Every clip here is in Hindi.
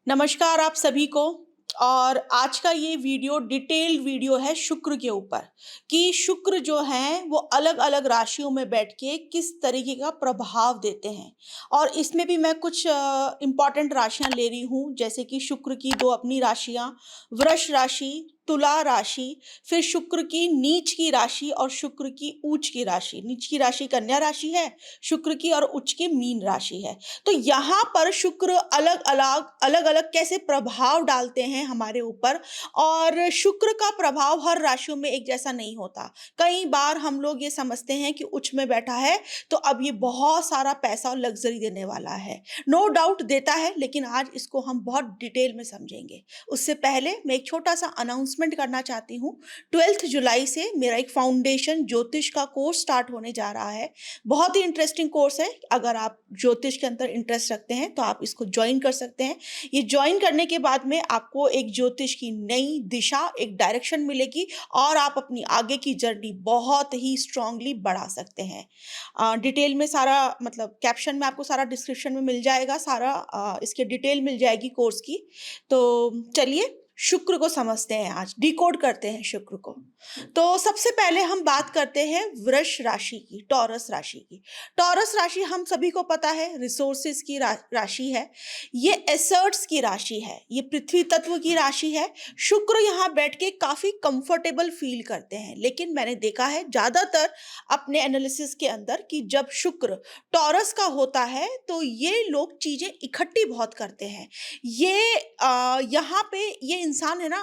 नमस्कार आप सभी को। और आज का ये वीडियो डिटेल्ड वीडियो है शुक्र के ऊपर कि शुक्र जो है वो अलग अलग राशियों में बैठ के किस तरीके का प्रभाव देते हैं। और इसमें भी मैं कुछ इम्पॉर्टेंट राशियां ले रही हूँ, जैसे कि शुक्र की दो अपनी राशियां, वृष राशि, तुला राशि, फिर शुक्र की नीच की राशि और शुक्र की ऊंच की राशि। नीच की राशि कन्या राशि है शुक्र की, और उच्च की मीन राशि है। तो यहाँ पर शुक्र अलग अलग कैसे प्रभाव डालते हैं हमारे ऊपर। और शुक्र का प्रभाव हर राशियों में एक जैसा नहीं होता। कई बार हम लोग ये समझते हैं कि उच्च में बैठा है तो अब ये बहुत सारा पैसा और लग्जरी देने वाला है। नो डाउट देता है, लेकिन आज इसको हम बहुत डिटेल में समझेंगे। उससे पहले मैं एक छोटा सा अनाउंसमेंट करना चाहती हूँ। 12 जुलाई से मेरा एक फाउंडेशन ज्योतिष का कोर्स स्टार्ट होने जा रहा है। बहुत ही इंटरेस्टिंग कोर्स है। अगर आप ज्योतिष के अंदर इंटरेस्ट रखते हैं तो आप इसको ज्वाइन कर सकते हैं। ये ज्वाइन करने के बाद में आपको एक ज्योतिष की नई दिशा, एक डायरेक्शन मिलेगी और आप अपनी आगे की जर्नी बहुत ही स्ट्रांगली बढ़ा सकते हैं। डिटेल में सारा, मतलब कैप्शन में आपको सारा डिस्क्रिप्शन में मिल जाएगा, सारा इसके डिटेल मिल जाएगी कोर्स की। तो चलिए शुक्र को समझते हैं, आज डिकोड करते हैं शुक्र को। तो सबसे पहले हम बात करते हैं वृष राशि की, टॉरस राशि की। टॉरस राशि हम सभी को पता है रिसोर्सेज की राशि है। ये एसर्ट्स की राशि है, ये पृथ्वी तत्व की राशि है। शुक्र यहाँ बैठ के काफी कंफर्टेबल फील करते हैं, लेकिन मैंने देखा है ज्यादातर अपने एनालिसिस के अंदर कि जब शुक्र टॉरस का होता है तो ये लोग चीजें इकट्ठी बहुत करते हैं। यहाँ पे ये इंसान है ना,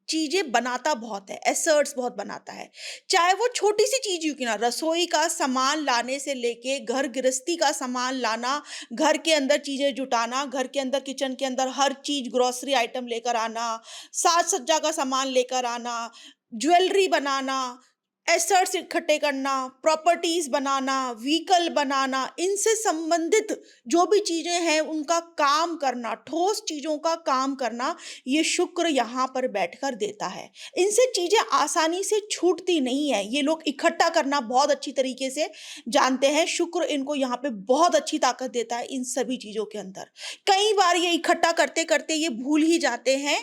चीजें बनाता बहुत है, एसर्ट्स बहुत बनाता है। चाहे वो छोटी सी चीज क्यों ना, रसोई का सामान लाने से लेके घर गृहस्थी का सामान लाना, घर के अंदर चीजें जुटाना, घर के अंदर किचन के अंदर हर चीज ग्रोसरी आइटम लेकर आना, साज सज्जा का सामान लेकर आना, ज्वेलरी बनाना, एसेट्स इकट्ठे करना, प्रॉपर्टीज बनाना, व्हीकल बनाना, इनसे संबंधित जो भी चीजें हैं उनका काम करना, ठोस चीजों का काम करना, ये शुक्र यहाँ पर बैठकर देता है। इनसे चीजें आसानी से छूटती नहीं है। ये लोग इकट्ठा करना बहुत अच्छी तरीके से जानते हैं। शुक्र इनको यहाँ पे बहुत अच्छी ताकत देता है इन सभी चीजों के अंदर। कई बार ये इकट्ठा करते करते ये भूल ही जाते हैं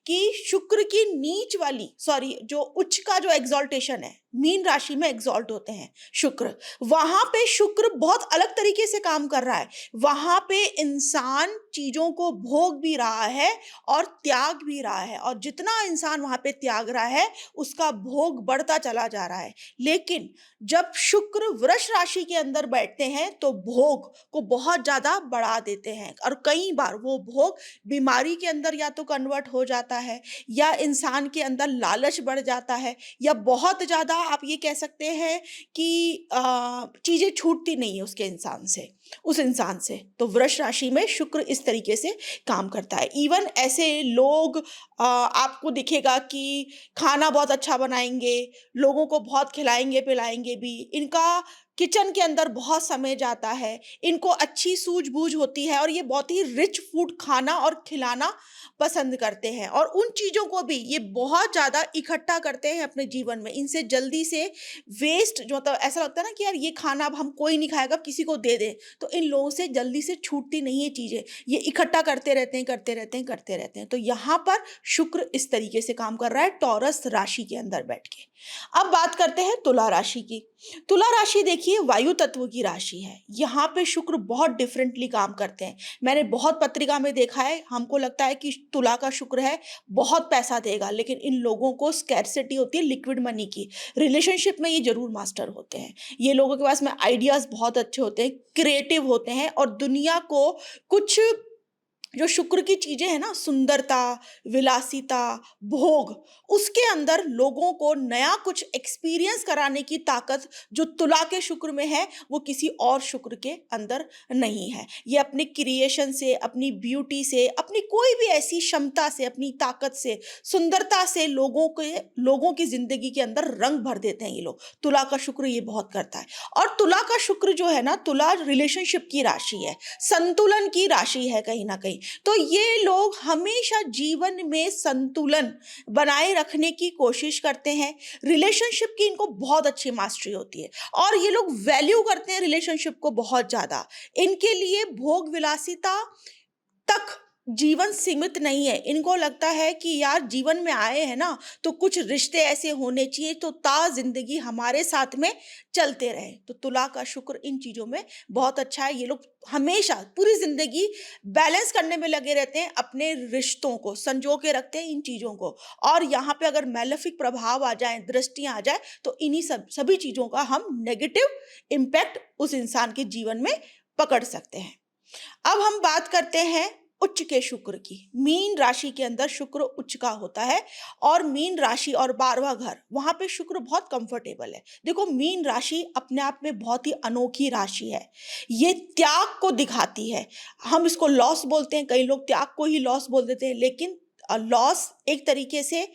कि शुक्र की नीच वाली, सॉरी, जो उच्च का जो एग्जॉल्टेशन है, मीन राशि में एग्जॉल्ट होते हैं शुक्र, वहां पे शुक्र बहुत अलग तरीके से काम कर रहा है। वहां पे इंसान चीजों को भोग भी रहा है और त्याग भी रहा है, और जितना इंसान वहां पे त्याग रहा है उसका भोग बढ़ता चला जा रहा है। लेकिन जब शुक्र वृष राशि के अंदर बैठते हैं तो भोग को बहुत ज्यादा बढ़ा देते हैं, और कई बार वो भोग बीमारी के अंदर या तो कन्वर्ट हो जाता है, या इंसान के अंदर लालच बढ़ जाता है, या बहुत ज्यादा आप ये कह सकते हैं कि चीजें छूटती नहीं है उसके इंसान से, उस इंसान से। तो वृष राशि में शुक्र इस तरीके से काम करता है। इवन ऐसे लोग आपको दिखेगा कि खाना बहुत अच्छा बनाएंगे, लोगों को बहुत खिलाएंगे पिलाएंगे भी, इनका किचन के अंदर बहुत समय जाता है, इनको अच्छी सूझबूझ होती है, और ये बहुत ही रिच फूड खाना और खिलाना पसंद करते हैं, और उन चीजों को भी ये बहुत ज्यादा इकट्ठा करते हैं अपने जीवन में। इनसे जल्दी से वेस्ट, जो मतलब ऐसा लगता है ना कि यार ये खाना अब हम कोई नहीं खाएगा, किसी को दे दें, तो इन लोगों से जल्दी से छूटती नहीं है चीजें। ये इकट्ठा करते रहते हैं करते रहते हैं करते रहते हैं। तो यहाँ पर शुक्र इस तरीके से काम कर रहा है टॉरस राशि के अंदर बैठ के। अब बात करते हैं तुला राशि की। तुला राशि देखिए वायु तत्व की राशि है। यहाँ पे शुक्र बहुत डिफरेंटली काम करते हैं। मैंने बहुत पत्रिका में देखा है, हमको लगता है कि तुला का शुक्र है बहुत पैसा देगा, लेकिन इन लोगों को स्कैरसिटी होती है लिक्विड मनी की। रिलेशनशिप में ये जरूर मास्टर होते हैं। ये लोगों के पास में आइडियाज बहुत अच्छे होते हैं, क्रिएटिव होते हैं, और दुनिया को कुछ जो शुक्र की चीजें हैं ना, सुंदरता, विलासिता, भोग, उसके अंदर लोगों को नया कुछ एक्सपीरियंस कराने की ताकत जो तुला के शुक्र में है वो किसी और शुक्र के अंदर नहीं है। ये अपने क्रिएशन से, अपनी ब्यूटी से, अपनी कोई भी ऐसी क्षमता से, अपनी ताकत से, सुंदरता से लोगों की जिंदगी के अंदर रंग भर देते हैं ये लोग। तुला का शुक्र ये बहुत करता है। और तुला का शुक्र जो है ना, तुला रिलेशनशिप की राशि है, संतुलन की राशि है कहीं ना कहीं। तो ये लोग हमेशा जीवन में संतुलन बनाए रखने की कोशिश करते हैं। रिलेशनशिप की इनको बहुत अच्छी मास्टरी होती है, और ये लोग वैल्यू करते हैं रिलेशनशिप को बहुत ज्यादा। इनके लिए भोग विलासिता तक जीवन सीमित नहीं है। इनको लगता है कि यार जीवन में आए हैं ना, तो कुछ रिश्ते ऐसे होने चाहिए तो ता ज़िंदगी हमारे साथ में चलते रहें। तो तुला का शुक्र इन चीज़ों में बहुत अच्छा है। ये लोग हमेशा पूरी ज़िंदगी बैलेंस करने में लगे रहते हैं, अपने रिश्तों को संजो के रखते हैं इन चीज़ों को। और यहाँ पे अगर मैलेफिक प्रभाव आ जाएँ, दृष्टियाँ आ जाएँ, तो इन्हीं सभी चीज़ों का हम नेगेटिव इम्पैक्ट उस इंसान के जीवन में पकड़ सकते हैं। अब हम बात करते हैं उच्च के शुक्र की। मीन राशि के अंदर शुक्र उच्च का होता है और मीन राशि और 12वां घर, वहां पे शुक्र बहुत कंफर्टेबल है। देखो, मीन राशि अपने आप में बहुत ही अनोखी राशि है। ये त्याग को दिखाती है। हम इसको लॉस बोलते हैं, कई लोग त्याग को ही लॉस बोल देते हैं, लेकिन लॉस एक तरीके से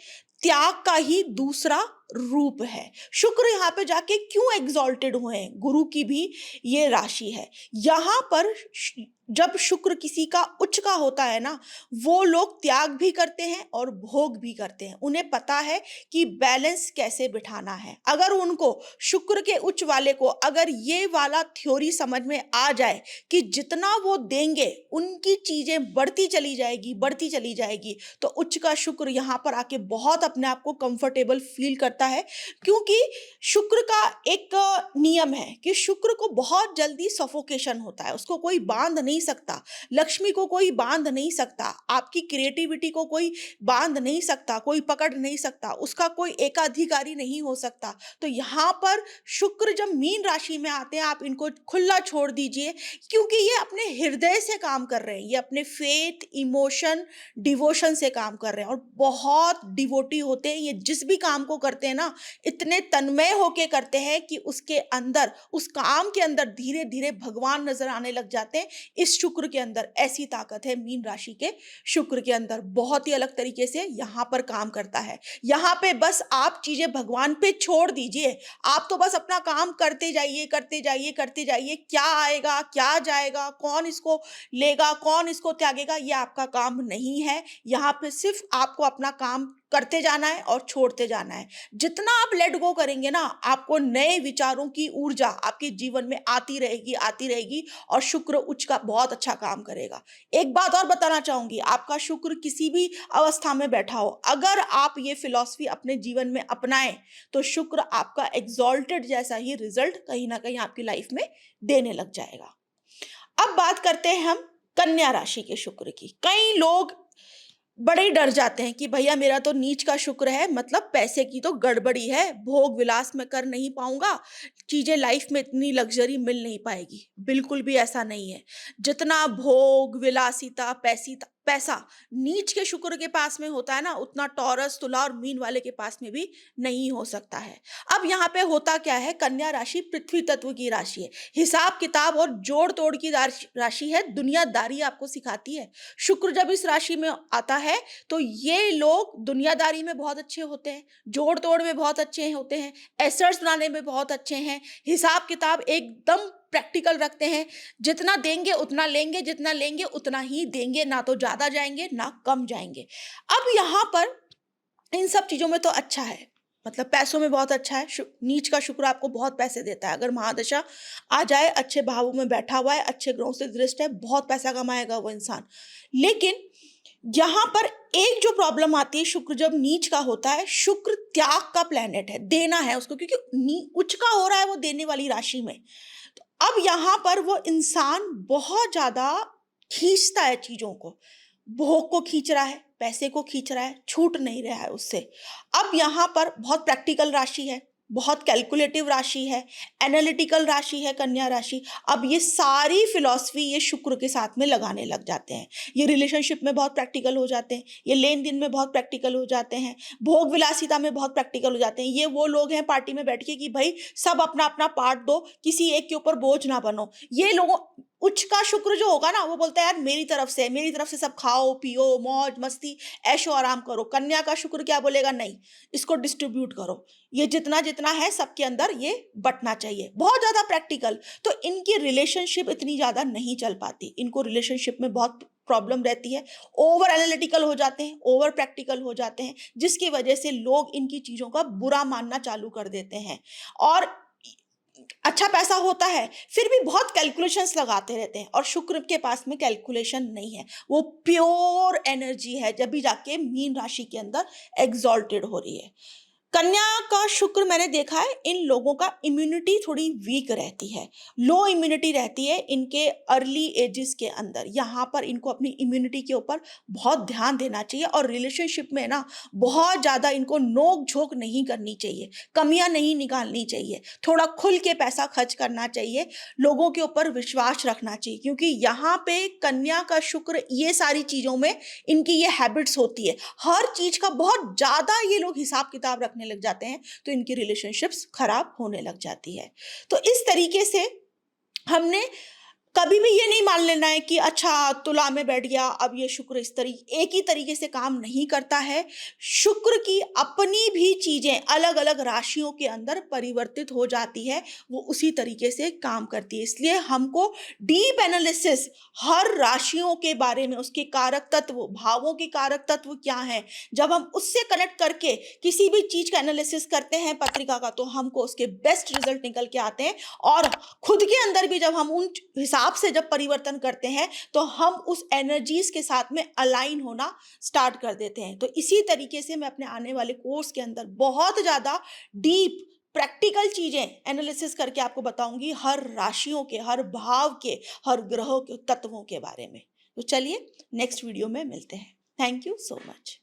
त्याग का ही दूसरा रूप है। शुक्र यहाँ पे जाके क्यों एग्जॉल्टेड हुए हैं, गुरु की भी ये राशि है। यहाँ पर जब शुक्र किसी का उच्च का होता है ना, वो लोग त्याग भी करते हैं और भोग भी करते हैं। उन्हें पता है कि बैलेंस कैसे बिठाना है। अगर उनको शुक्र के उच्च वाले को अगर ये वाला थ्योरी समझ में आ जाए कि जितना वो देंगे उनकी चीजें बढ़ती चली जाएगी, बढ़ती चली जाएगी, तो उच्च का शुक्र यहाँ पर आके बहुत अपने आप को कंफर्टेबल फील करता है। क्योंकि शुक्र का एक नियम है कि शुक्र को बहुत जल्दी सफोकेशन होता है, उसको कोई बांध नहीं सकता। लक्ष्मी को कोई बांध नहीं सकता, आपकी क्रिएटिविटी को कोई बांध नहीं सकता, कोई पकड़ नहीं सकता, उसका कोई एकाधिकारी नहीं हो सकता। तो यहाँ पर शुक्र जब मीन राशि में आते हैं, आप इनको खुला छोड़ दीजिए, क्योंकि ये अपने हृदय से काम कर रहे हैं, ये अपने फेथ, इमोशन, डिवोशन से काम कर रहे हैं और बहुत डिवोटी होते हैं। ये जिस भी काम को करते हैं ना, इतने तन्मय होके करते हैं कि उसके अंदर, उस काम के अंदर धीरे धीरे भगवान नजर आने लग जाते हैं। इस शुक्र के अंदर ऐसी ताकत है, मीन राशि के शुक्र के अंदर बहुत ही अलग तरीके से यहाँ पर काम करता है। यहाँ पे बस आप चीजें भगवान पे छोड़ दीजिए, आप तो बस अपना काम करते जाइए, करते जाइए, करते जाइए। क्या आएगा, क्या जाएगा, कौन इसको लेगा, कौन इसको त्यागेगा, ये आपका काम नहीं है। यहाँ पे सिर्फ आपको अपना काम करते जाना है और छोड़ते जाना है। जितना आप लेट गो करेंगे ना, आपको नए विचारों की ऊर्जा आपके जीवन में आती रहेगी, आती रहेगी और शुक्र उच्च का बहुत अच्छा काम करेगा। एक बात और बताना चाहूंगी, आपका शुक्र किसी भी अवस्था में बैठा हो, अगर आप ये फिलॉसफी अपने जीवन में अपनाएं, तो शुक्र आपका एग्जॉल्टेड जैसा ही रिजल्ट कहीं ना कहीं आपकी लाइफ में देने लग जाएगा। अब बात करते हैं हम कन्या राशि के शुक्र की। कई लोग बड़े ही डर जाते हैं कि भैया मेरा तो नीच का शुक्र है, मतलब पैसे की तो गड़बड़ी है, भोग विलास में कर नहीं पाऊंगा, चीजें लाइफ में इतनी लग्जरी मिल नहीं पाएगी। बिल्कुल भी ऐसा नहीं है। जितना भोग विलासिता पैसा नीच के शुक्र के पास में होता है ना, उतना टॉरस, तुला और मीन वाले के पास में भी नहीं हो सकता है। अब यहाँ पे होता क्या है, कन्या राशि पृथ्वी तत्व की राशि है, हिसाब किताब और जोड़ तोड़ की राशि है, दुनियादारी आपको सिखाती है। शुक्र जब इस राशि में आता है, तो ये लोग दुनियादारी में बहुत अच्छे होते हैं, जोड़ तोड़ में बहुत अच्छे होते हैं, एसेट्स बनाने में बहुत अच्छे हैं, हिसाब किताब एकदम प्रैक्टिकल रखते हैं। जितना देंगे उतना लेंगे, जितना लेंगे उतना ही देंगे, ना तो ज्यादा जाएंगे ना कम जाएंगे। अब यहाँ पर इन सब चीजों में तो अच्छा है, मतलब पैसों में बहुत अच्छा है। नीच का शुक्र आपको बहुत पैसे देता है। अगर महादशा आ जाए, अच्छे भावों में बैठा हुआ है, अच्छे ग्रहों से दृष्ट है, बहुत पैसा कमाएगा वो इंसान। लेकिन यहाँ पर एक जो प्रॉब्लम आती है, शुक्र जब नीच का होता है, शुक्र त्याग का प्लेनेट है, देना है उसको, क्योंकि उच्च का हो रहा है वो देने वाली राशि में। तो अब यहाँ पर वो इंसान बहुत ज्यादा खींचता है चीजों को, भोग को खींच रहा है, पैसे को खींच रहा है, छूट नहीं रहा है उससे। अब यहाँ पर बहुत प्रैक्टिकल राशि है, बहुत कैलकुलेटिव राशि है, एनालिटिकल राशि है कन्या राशि। अब ये सारी फिलॉसफी ये शुक्र के साथ में लगाने लग जाते हैं। ये रिलेशनशिप में बहुत प्रैक्टिकल हो जाते हैं, ये लेन देन में बहुत प्रैक्टिकल हो जाते हैं, भोग विलासिता में बहुत प्रैक्टिकल हो जाते हैं। ये वो लोग हैं पार्टी में बैठ के कि भाई सब अपना अपना पार्ट दो, किसी एक के ऊपर बोझ ना बनो। ये लोगों उच्च का शुक्र जो होगा ना, वो बोलता है यार मेरी तरफ से, मेरी तरफ से सब खाओ पियो मौज मस्ती ऐशो आराम करो। कन्या का शुक्र क्या बोलेगा, नहीं, इसको डिस्ट्रीब्यूट करो, ये जितना जितना है सबके अंदर ये बंटना चाहिए, बहुत ज्यादा प्रैक्टिकल। तो इनकी रिलेशनशिप इतनी ज्यादा नहीं चल पाती, इनको रिलेशनशिप में बहुत प्रॉब्लम रहती है, ओवर एनालिटिकल हो जाते हैं, ओवर प्रैक्टिकल हो जाते हैं, जिसकी वजह से लोग इनकी चीजों का बुरा मानना चालू कर देते हैं। और अच्छा पैसा होता है, फिर भी बहुत कैलकुलेशंस लगाते रहते हैं और शुक्र के पास में कैलकुलेशन नहीं है। वो प्योर एनर्जी है, जब भी जाके मीन राशि के अंदर एग्ज़ॉल्टेड हो रही है। कन्या का शुक्र मैंने देखा है, इन लोगों का इम्यूनिटी थोड़ी वीक रहती है, लो इम्यूनिटी रहती है इनके अर्ली एजेस के अंदर। यहाँ पर इनको अपनी इम्यूनिटी के ऊपर बहुत ध्यान देना चाहिए और रिलेशनशिप में ना बहुत ज़्यादा इनको नोक-झोंक नहीं करनी चाहिए, कमियाँ नहीं निकालनी चाहिए, थोड़ा खुल के पैसा खर्च करना चाहिए, लोगों के ऊपर विश्वास रखना चाहिए, क्योंकि यहाँ पे कन्या का शुक्र ये सारी चीज़ों में इनकी ये हैबिट्स होती है। हर चीज़ का बहुत ज़्यादा ये लोग हिसाब-किताब रखने लग जाते हैं, तो इनकी रिलेशनशिप्स खराब होने लग जाती है। तो इस तरीके से हमने कभी भी ये नहीं मान लेना है कि अच्छा तुला में बैठ गया, अब ये शुक्र इस एक ही तरीके से काम नहीं करता है। शुक्र की अपनी भी चीज़ें अलग-अलग राशियों के अंदर परिवर्तित हो जाती है, वो उसी तरीके से काम करती है। इसलिए हमको डीप एनालिसिस हर राशियों के बारे में, उसके कारक तत्व, भावों के कारक तत्व क्या हैं, जब हम उससे कनेक्ट करके किसी भी चीज़ का एनालिसिस करते हैं पत्रिका का, तो हमको उसके बेस्ट रिज़ल्ट निकल के आते हैं और खुद के अंदर भी जब हम उन हिसाब से जब परिवर्तन करते हैं, तो हम उस एनर्जीज के साथ में अलाइन होना स्टार्ट कर देते हैं। तो इसी तरीके से मैं अपने आने वाले कोर्स के अंदर बहुत ज़्यादा डीप प्रैक्टिकल चीज़ें एनालिसिस करके आपको बताऊंगी, हर राशियों के, हर भाव के, हर ग्रहों के तत्वों के बारे में। तो चलिए नेक्स्ट वीडियो में मिलते हैं। Thank you so much.